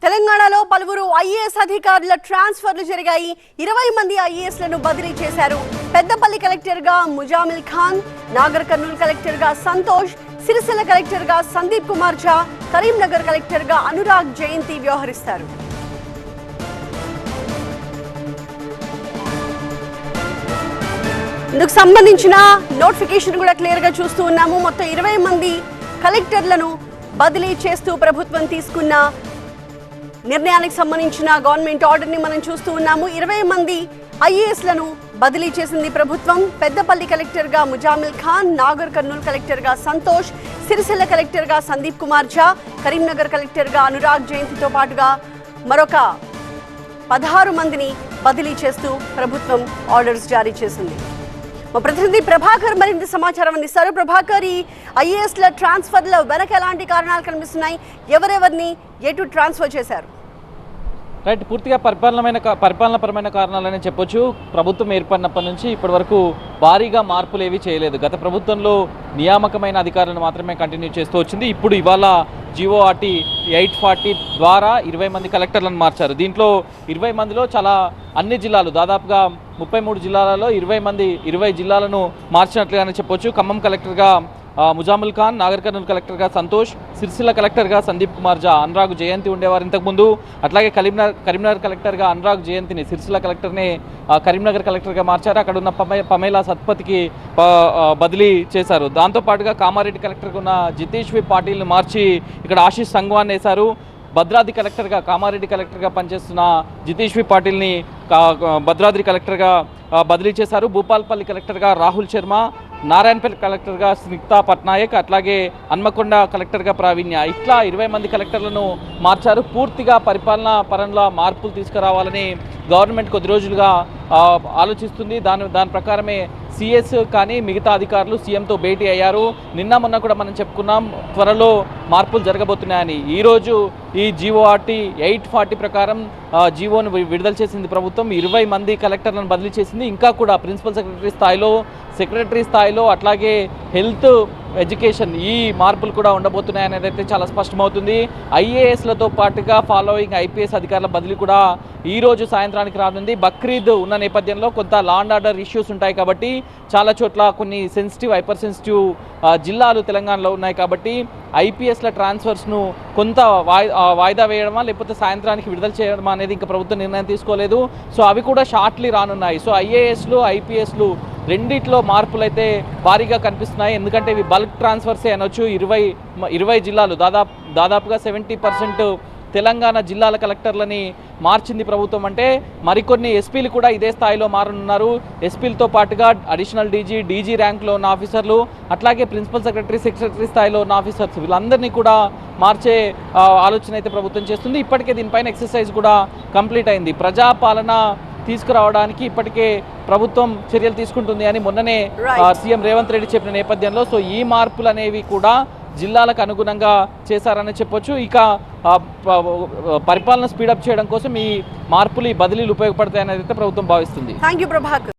తెలంగాణలో పలువురు ఐఏఎస్ అధికారుల ట్రాన్స్ఫర్లు జరిగాయి. 20 మంది ఐఏఎస్లను బదిలీ చేశారు. పెద్దపల్లి కలెక్టర్గా ముజామిల్ ఖాన్, నాగర్ కర్నూల్ కలెక్టర్గా సంతోష్, సిరిసిల్ల కలెక్టర్గా సందీప్ కుమార్ ఝా, కరీంనగర్ కలెక్టర్గా అనురాగ్ జయంతి వ్యవహరిస్తారు. ఇందుకు సంబంధించిన నోటిఫికేషన్ కూడా క్లియర్ గా చూస్తూ ఉన్నాము. మొత్తం 20 మంది కలెక్టర్లను బదిలీ చేస్తూ ప్రభుత్వం తీసుకున్న నిర్ణయానికి సంబంధించిన గవర్నమెంట్ ఆర్డర్ ని మనం చూస్తూ ఉన్నాము. 20 మంది ఐఏఎస్లను బదిలీ చేసింది ప్రభుత్వం. పెద్దపల్లి కలెక్టర్గా ముజామిల్ ఖాన్, నాగర్ కర్నూల్ కలెక్టర్గా సంతోష్, సిరిసిల్ల కలెక్టర్గా సందీప్ కుమార్ ఝా, కరీంనగర్ కలెక్టర్గా అనురాగ్ జయంతితో పాటుగా మరొక 16 మందిని బదిలీ చేస్తూ ప్రభుత్వం ఆర్డర్స్ జారీ చేసింది. మా ప్రతినిధి ప్రభాకర్ మరింత సమాచారం అందిస్తారు. ప్రభాకర్, ఈ ఐఏఎస్ల ట్రాన్స్ఫర్ల వెనక ఎలాంటి కారణాలు కనిపిస్తున్నాయి? ఎవరెవరిని ఎటు ట్రాన్స్ఫర్ చేశారు? రైట్, పూర్తిగా పరిపాలనపరమైన కారణాలనే చెప్పొచ్చు. ప్రభుత్వం ఏర్పడినప్పటి నుంచి ఇప్పటి వరకు భారీగా మార్పులు ఏవి చేయలేదు. గత ప్రభుత్వంలో నియామకమైన అధికారులను మాత్రమే కంటిన్యూ చేస్తూ వచ్చింది. ఇప్పుడు ఇవాళ జీఓఆర్టీ 840 ద్వారా 20 మంది కలెక్టర్లను మార్చారు. దీంట్లో 20 మందిలో చాలా అన్ని జిల్లాలు, దాదాపుగా 33 జిల్లాలలో 20 జిల్లాలను మార్చినట్లుగానే చెప్పొచ్చు. ఖమ్మం కలెక్టర్గా ముజామిల్ ఖాన్, నాగర్ కర్నూల్ కలెక్టర్గా సంతోష్, సిరిసిల్ల కలెక్టర్గా సందీప్ కుమార్ ఝా, అనురాగ్ జయంతి ఉండేవారు ఇంతకుముందు. అట్లాగే కరీంనగర్ కలెక్టర్గా అనురాగ్ జయంతిని, సిరిసిల్ల కలెక్టర్ని కరీంనగర్ కలెక్టర్గా మార్చారు. అక్కడ ఉన్న పమేలా సత్పతికి బదిలీ చేశారు. దాంతోపాటుగా కామారెడ్డి కలెక్టర్గా ఉన్న జితేష్ వి పాటిల్ని మార్చి ఇక్కడ ఆశీష్ సంగ్వాన్ వేశారు. భద్రాద్రి కలెక్టర్గా, కామారెడ్డి కలెక్టర్గా పనిచేస్తున్న జితేష్ వి పాటిల్ని భద్రాద్రి కలెక్టర్గా బదిలీ చేశారు. భూపాల్పల్లి కలెక్టర్గా రాహుల్ శర్మ, నారాయణపేట కలెక్టర్గా స్నిగ్ధా పట్నాయక్, అట్లాగే హన్మకొండ కలెక్టర్గా ప్రావీణ్య, ఇట్లా 20 మంది కలెక్టర్లను మార్చారు. పూర్తిగా పరిపాలనా పరంగా మార్పులు తీసుకురావాలని గవర్నమెంట్ కొద్ది రోజులుగా ఆలోచిస్తుంది. దాని ప్రకారమే సిఎస్ కానీ మిగతా అధికారులు సీఎంతో భేటీ అయ్యారు. నిన్న మొన్న కూడా మనం చెప్పుకున్నాం త్వరలో మార్పులు జరగబోతున్నాయని. ఈరోజు ఈ జీఓఆర్టీ 840 ప్రకారం జీవోను విడుదల చేసింది ప్రభుత్వం. 20 మంది కలెక్టర్లను బదిలీ చేసింది. ఇంకా కూడా ప్రిన్సిపల్ సెక్రటరీ స్థాయిలో అట్లాగే హెల్త్, ఎడ్యుకేషన్ ఈ మార్పులు కూడా ఉండబోతున్నాయి అనేది అయితే చాలా స్పష్టమవుతుంది. ఐఏఎస్లతో పాటుగా ఫాలోయింగ్ ఐపీఎస్ అధికారుల బదిలీ కూడా ఈరోజు సాయంత్రానికి రానుంది. బక్రీద్ ఉన్న నేపథ్యంలో కొంత లా అండ్ ఆర్డర్ ఇష్యూస్ ఉంటాయి కాబట్టి చాలా చోట్ల కొన్ని హైపర్ సెన్సిటివ్ జిల్లాలు తెలంగాణలో ఉన్నాయి కాబట్టి ఐపీఎస్ల ట్రాన్స్ఫర్స్ను కొంత వాయిదా వేయడమా లేకపోతే సాయంత్రానికి విడుదల చేయడమా అనేది ఇంకా ప్రభుత్వం నిర్ణయం తీసుకోలేదు. సో అవి కూడా షార్ట్లీ రానున్నాయి. సో ఐఏఎస్లు, ఐపీఎస్లు రెండిట్లో మార్పులు అయితే భారీగా కనిపిస్తున్నాయి. ఎందుకంటే ఇవి బల్క్ ట్రాన్స్ఫర్సే అనొచ్చు. 20 జిల్లాలు, దాదాపుగా 70% తెలంగాణ జిల్లాల కలెక్టర్లని మార్చింది ప్రభుత్వం. అంటే మరికొన్ని ఎస్పీలు కూడా ఇదే స్థాయిలో మారనున్నారు. ఎస్పీలతో పాటుగా అడిషనల్ డీజీ ర్యాంక్లో ఉన్న ఆఫీసర్లు, అట్లాగే ప్రిన్సిపల్ సెక్రటరీ స్థాయిలో ఉన్న ఆఫీసర్స్, వీళ్ళందరినీ కూడా మార్చే ఆలోచన అయితే ప్రభుత్వం చేస్తుంది. ఇప్పటికే దీనిపైన ఎక్సర్సైజ్ కూడా కంప్లీట్ అయింది. ప్రజాపాలన తీసుకురావడానికి ఇప్పటికే ప్రభుత్వం చర్యలు తీసుకుంటుంది అని మొన్ననే సీఎం రేవంత్ రెడ్డి చెప్పిన నేపథ్యంలో సో ఈ మార్పులు అనేవి కూడా జిల్లాలకు అనుగుణంగా చేశారని చెప్పొచ్చు. ఇక పరిపాలన స్పీడప్ చేయడం కోసం ఈ మార్పులు, ఈ బదిలీలు ఉపయోగపడతాయనేది అయితే ప్రభుత్వం భావిస్తుంది. థాంక్యూ ప్రభాకర్.